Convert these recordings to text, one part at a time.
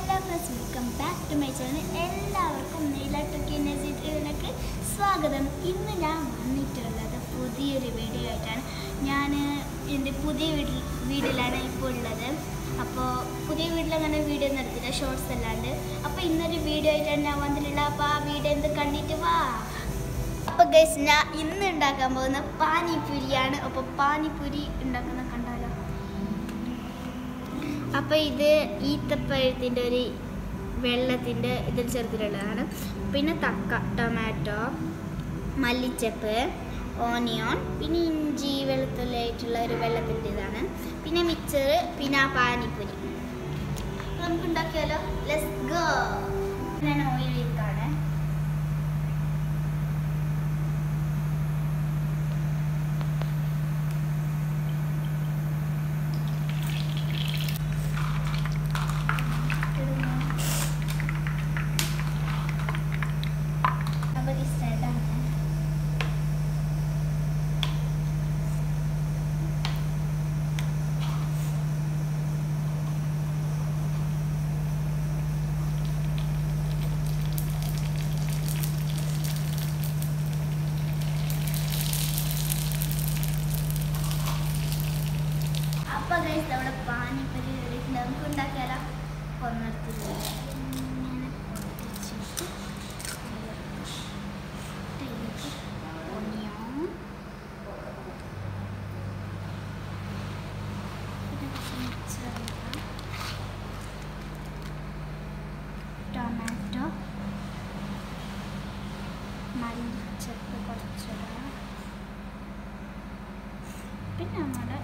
Hello friends, welcome back to my channel. എല്ലാവർക്കും നീലട്ടൊക്കെ സ്വാഗതം. ഇന്ന് ഞാൻ വന്നിട്ടുള്ളത് പുതിയൊരു വീഡിയോ ആയിട്ടാണ്. ഞാൻ എൻ്റെ പുതിയ വീട്ടിലാണ് ഇപ്പോൾ ഉള്ളത്. അപ്പോൾ പുതിയ വീട്ടിലങ്ങനെ വീഡിയോ നടത്തില്ല, ഷോർട്സ് അല്ലാണ്ട്. അപ്പോൾ ഇന്നൊരു വീഡിയോ ആയിട്ടാണ് ഞാൻ വന്നിട്ടുള്ളത്. അപ്പോൾ ആ വീഡിയോ എന്ത് കണ്ടിട്ട് വാ. അപ്പോൾ ഗൈസ്, ഞാൻ ഇന്ന് ഉണ്ടാക്കാൻ പോകുന്ന പാനിപ്പൂരിയാണ്. അപ്പോൾ പാനിപ്പൂരി ഉണ്ടാക്കുന്ന കണ്ടാലോ. അപ്പോൾ ഇത് ഈത്തപ്പഴത്തിൻ്റെ ഒരു വെള്ളത്തിൻ്റെ ഇതിൽ ചേർത്തിട്ടുള്ളതാണ്. പിന്നെ ടൊമാറ്റോ, മല്ലിച്ചപ്പ്, ഓണിയോൺ, പിന്നെ ഇഞ്ചി വെളുത്തുള്ളിയായിട്ടുള്ള ഒരു വെള്ളത്തിൻ്റെ ഇതാണ്. പിന്നെ മിക്സർ, പിന്നെ ആ പാനിപ്പൂരി. നമുക്ക് ഉണ്ടാക്കിയാലോ. Let's go. ഞാൻ ഓയിൽ ഒഴിക്കാണ്. അപ്പോൾ ഗൈസ്, നമ്മുടെ പാനിപ്പൂരി റെഡി. നമുക്ക് ഉണ്ടാക്കിയാലോ. കൊന്നെടുത്തില്ല ടൊമാറ്റോ, മല്ലിച്ചപ്പ് കുറച്ചിടാം. പിന്നെ നമ്മുടെ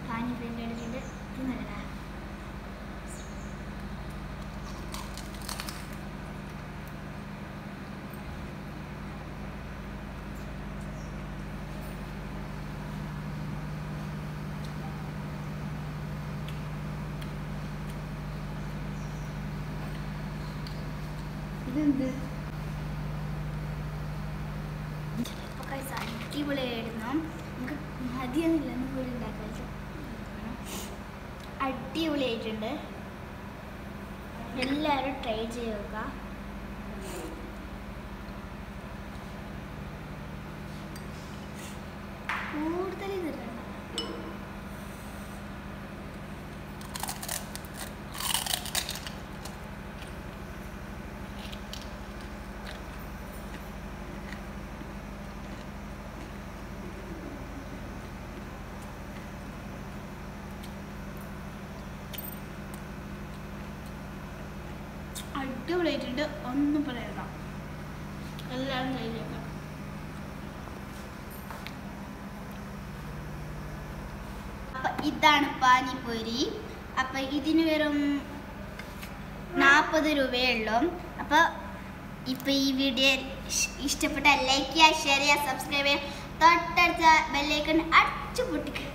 പാനിപ്പൂരി എടുത്തിട്ട് തിന്നിടാം. ഇതെന്ത് അടിപൊളിയായിരുന്നു. നമുക്ക് മതിയൊന്നുമില്ല, കൂടി ഉണ്ടാക്കാൻ അടിപൊളിയായിട്ടുണ്ട്. എല്ലാവരും ട്രൈ ചെയ്യുക. കൂടുതൽ ഇതിടണം. അടിപൊളിയായിട്ടുണ്ട്, ഒന്നും പറയണ്ട. എല്ലാവരും കയ്യിലേക്കാം. അപ്പം ഇതാണ് പാനിപ്പൂരി. അപ്പം ഇതിന് വെറും 40 രൂപയേ ഉള്ളൂ. അപ്പോൾ ഇപ്പം ഈ വീഡിയോ ഇഷ്ടപ്പെട്ടാൽ ലൈക്ക് ചെയ്യുക, ഷെയർ ചെയ്യുക, സബ്സ്ക്രൈബ് ചെയ്യുക, തൊട്ടടുത്ത ബെല്ലൈക്കൺ അടിച്ചു പൊട്ടിക്കുക.